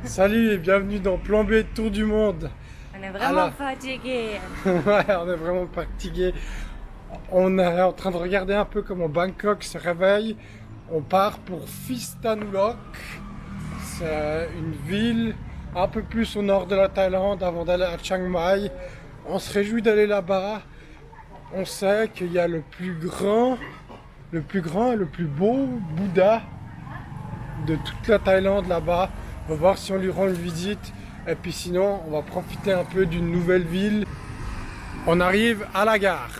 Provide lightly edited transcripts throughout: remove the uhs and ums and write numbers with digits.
Salut et bienvenue dans Plan B Tour du Monde. On est vraiment fatigué. Ouais, on est vraiment fatigué. On est en train de regarder un peu comment Bangkok se réveille. On part pour Phitsanulok. C'est une ville un peu plus au nord de la Thaïlande avant d'aller à Chiang Mai. On se réjouit d'aller là-bas. On sait qu'il y a le plus grand et le plus beau Bouddha de toute la Thaïlande là-bas. On va voir si on lui rend une visite. Et puis sinon, on va profiter un peu d'une nouvelle ville. On arrive à la gare.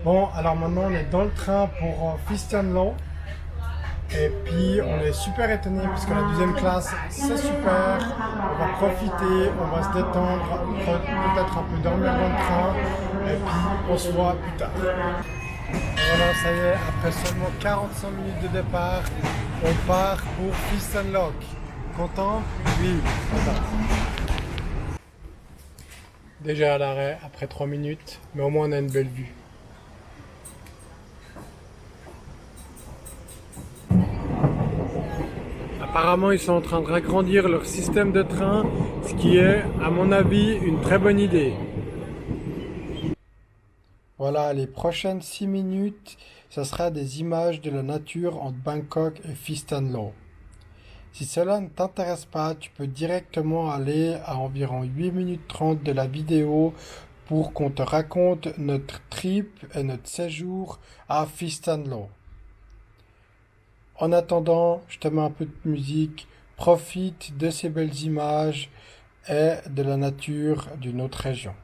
Bon, alors maintenant on est dans le train pour Phitsanulok. Et puis on est super étonné parce que la deuxième classe c'est super. On va profiter, on va se détendre, peut-être un peu dormir dans le train. Et puis on se voit plus tard. Voilà, ça y est, après seulement 45 minutes de départ, on part pour Phitsanulok. Content? Oui, content. Déjà à l'arrêt après 3 minutes, mais au moins on a une belle vue. Apparemment, ils sont en train de agrandir leur système de train, ce qui est, à mon avis, une très bonne idée. Voilà, les prochaines 6 minutes, ce sera des images de la nature entre Bangkok et Phitsanulok. Si cela ne t'intéresse pas, tu peux directement aller à environ 8 minutes 30 de la vidéo pour qu'on te raconte notre trip et notre séjour à Phitsanulok. En attendant, je te mets un peu de musique, profite de ces belles images et de la nature d'une autre région.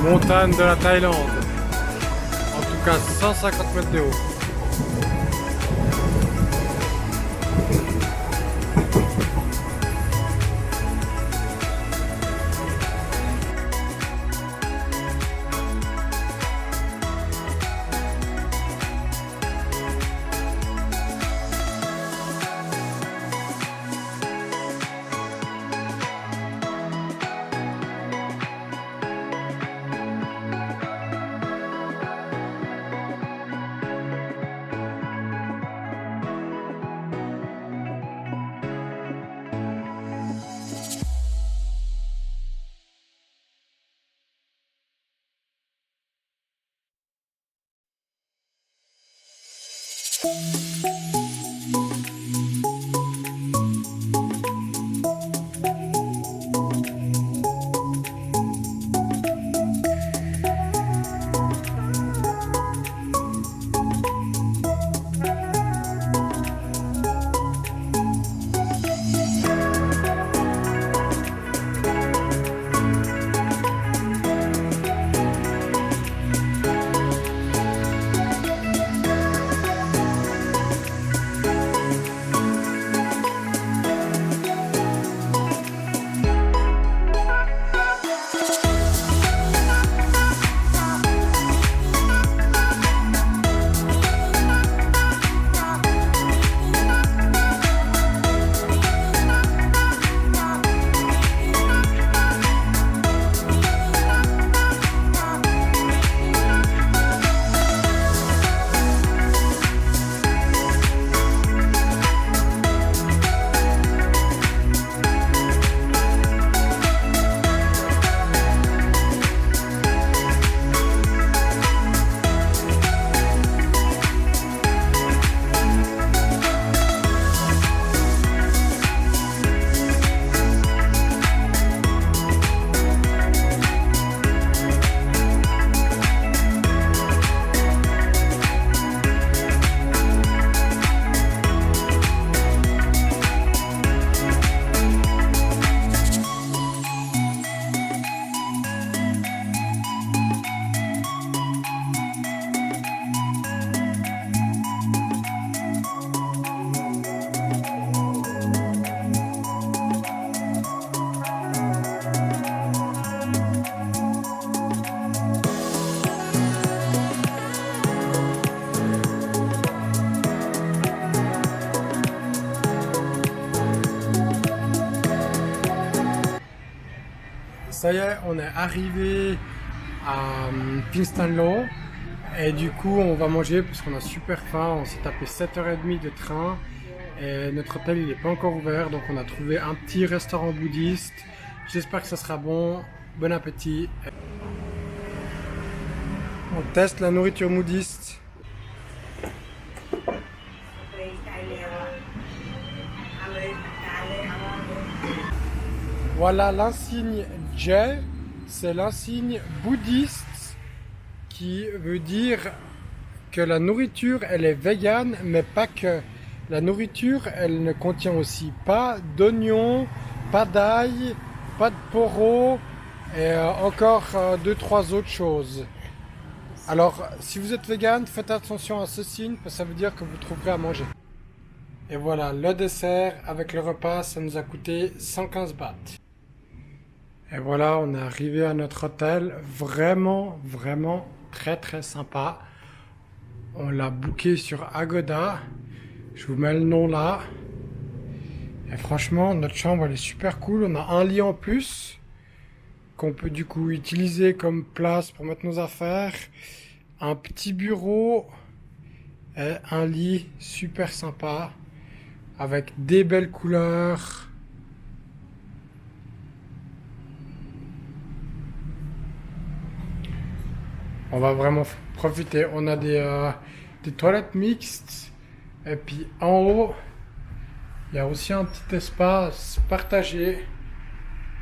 Montagne de la Thaïlande. En tout cas 150 mètres de haut. Ça y est, on est arrivé à Pinstanlo et du coup on va manger parce qu'on a super faim. On s'est tapé 7h30 de train et notre hôtel il n'est pas encore ouvert, donc on a trouvé un petit restaurant bouddhiste. J'espère que ça sera bon. Bon appétit. On teste la nourriture bouddhiste. Voilà l'insigne Jai, c'est l'insigne bouddhiste qui veut dire que la nourriture elle est végane, mais pas que. La nourriture elle ne contient aussi pas d'oignons, pas d'ail, pas de poros et encore 2-3 autres choses. Alors si vous êtes végane, faites attention à ce signe parce que ça veut dire que vous trouverez à manger. Et voilà, le dessert avec le repas, ça nous a coûté 115 bahts. Et voilà, on est arrivé à notre hôtel, vraiment très sympa. On l'a booké sur Agoda, je vous mets le nom là. Et franchement, notre chambre elle est super cool, on a un lit en plus, qu'on peut du coup utiliser comme place pour mettre nos affaires. Un petit bureau et un lit super sympa, avec des belles couleurs. On va vraiment profiter. On a des toilettes mixtes. Et puis en haut, il y a aussi un petit espace partagé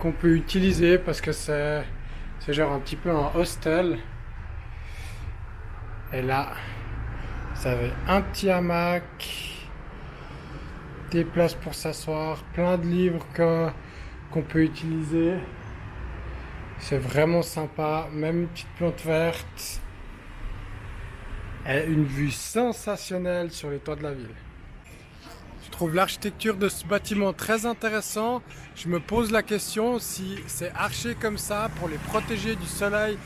qu'on peut utiliser parce que c'est genre un petit peu un hostel. Et là, vous avez un petit hamac, des places pour s'asseoir, plein de livres qu'on peut utiliser. C'est vraiment sympa, même une petite plante verte. Et une vue sensationnelle sur les toits de la ville. Je trouve l'architecture de ce bâtiment très intéressant. Je me pose la question si c'est arché comme ça pour les protéger du soleil,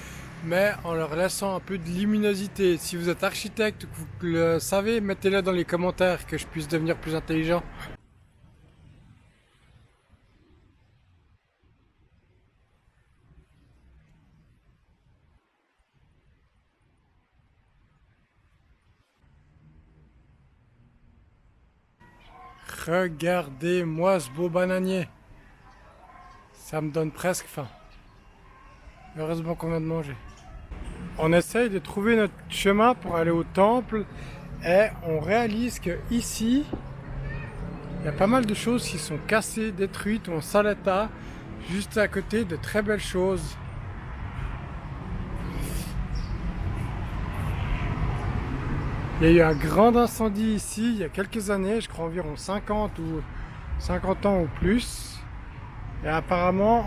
mais en leur laissant un peu de luminosité. Si vous êtes architecte ou que vous le savez, mettez-le dans les commentaires que je puisse devenir plus intelligent. Regardez-moi ce beau bananier. Ça me donne presque faim. Heureusement qu'on vient de manger. On essaye de trouver notre chemin pour aller au temple et on réalise que ici, il y a pas mal de choses qui sont cassées, détruites ou en sale état, juste à côté de très belles choses. Il y a eu un grand incendie ici il y a quelques années, je crois environ 50 ans ou plus. Et apparemment,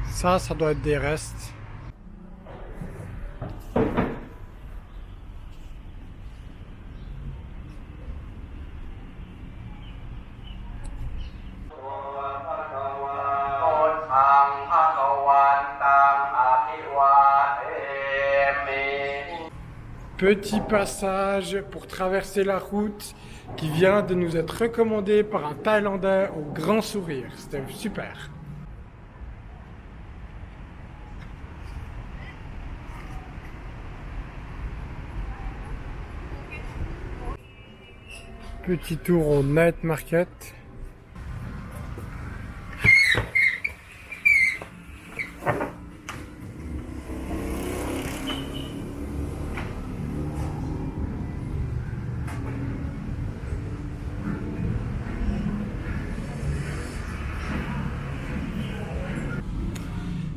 ça doit être des restes. Petit passage pour traverser la route qui vient de nous être recommandé par un Thaïlandais au grand sourire. C'était super. Petit tour au Night Market.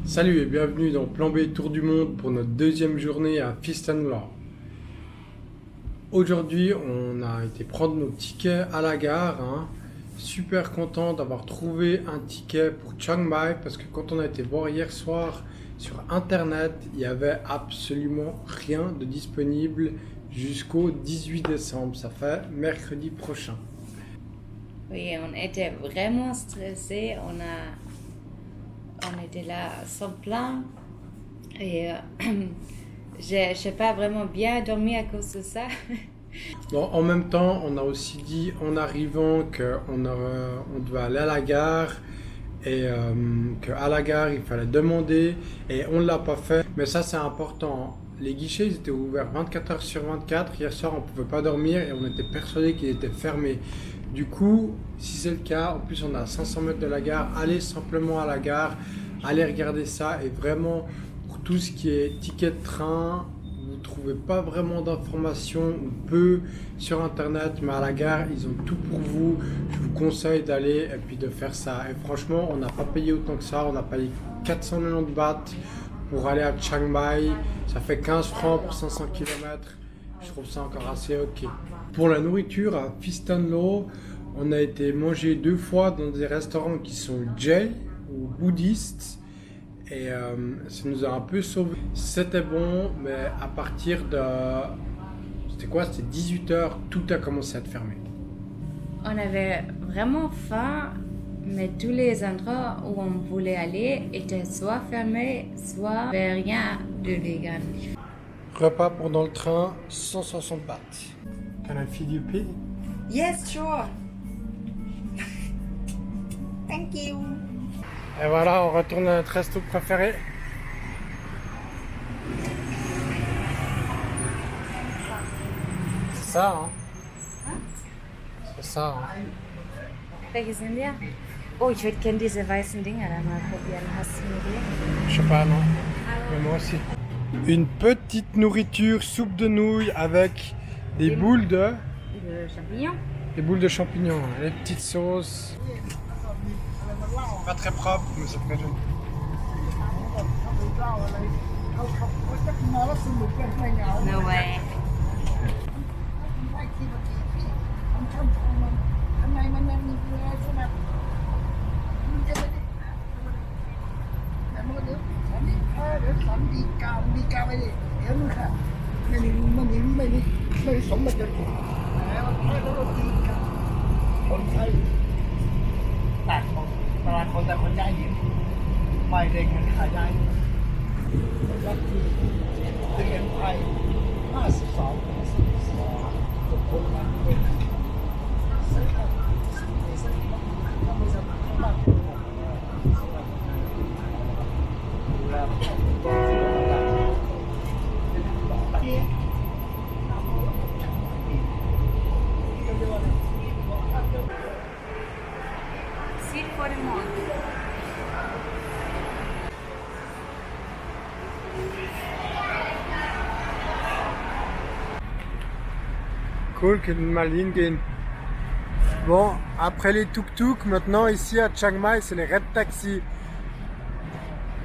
Salut et bienvenue dans Plan B Tour du Monde pour notre deuxième journée à Phitsanulok. Aujourd'hui, on a été prendre nos tickets à la gare. Super content d'avoir trouvé un ticket pour Chiang Mai parce que quand on a été voir hier soir sur internet, il n'y avait absolument rien de disponible jusqu'au 18 décembre. Ça fait mercredi prochain. Oui, on était vraiment stressés. On était là sans plan. Et je n'ai pas vraiment bien dormi à cause de ça. Bon, en même temps, on a aussi dit en arrivant qu'on devait aller à la gare et qu'à la gare il fallait demander et on ne l'a pas fait. Mais ça c'est important. Les guichets ils étaient ouverts 24 heures sur 24. Hier soir on ne pouvait pas dormir et on était persuadé qu'ils étaient fermés. Du coup, si c'est le cas, en plus on est à 500 mètres de la gare, allez simplement à la gare, allez regarder ça et vraiment pour tout ce qui est ticket de train, vous ne trouvez pas vraiment d'informations ou peu sur internet, mais à la gare ils ont tout pour vous. Je vous conseille d'aller et puis de faire ça. Et franchement, on n'a pas payé autant que ça, on a payé 490 bahts pour aller à Chiang Mai, ça fait 15 francs pour 500 km. Je trouve ça encore assez ok. Pour la nourriture à Phitsanulok, on a été manger 2 fois dans des restaurants qui sont Jai ou bouddhistes et ça nous a un peu sauvé. C'était bon, mais à partir de... C'était quoi? C'était 18h, tout a commencé à être fermé. On avait vraiment faim, mais tous les endroits où on voulait aller étaient soit fermés, soit rien de vegan. Repas pendant le train, 160 bahts. Can I feed you pig? Yes, sure. Thank you. Et voilà, on retourne à notre resto préféré. C'est ça, hein? C'est ça, hein? Welche sind wir? Oh, ich würde gerne diese weißen Dinger da mal probieren. Hast du eine Idee? Je sais pas, non. Mais moi aussi. Une petite nourriture, soupe de nouilles avec des boules de... De champignons. Des boules de champignons, les petites sauces. Pas très propre, mais c'est très joli. No way. ดีกาไม่ได้เดี๋ยวมึงค่ะไม่สมบัติแล้วแค่แล้วดีกาคนไทยต่างคนตลาดคนแต่คนย้ายหินไม่ได้เงินขายย้ายยักษ์ที่เรียนไทย52ทุกคนมาเป็นสักการทำให้สมัครมากดูแลSeed for the month. Cool que Malines gehen. Bon, après les tuk-tuk, maintenant ici à Chiang Mai, c'est les red taxi.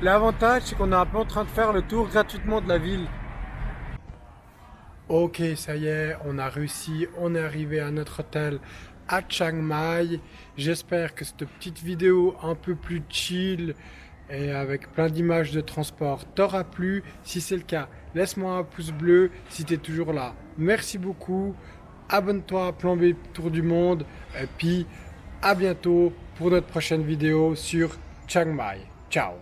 L'avantage, c'est qu'on est un peu en train de faire le tour gratuitement de la ville. Ok, ça y est, on a réussi, on est arrivé à notre hôtel à Chiang Mai. J'espère que cette petite vidéo un peu plus chill et avec plein d'images de transport t'aura plu. Si c'est le cas, laisse-moi un pouce bleu si tu es toujours là. Merci beaucoup. Abonne-toi à Plan B Tour du Monde. Et puis, à bientôt pour notre prochaine vidéo sur Chiang Mai. Ciao!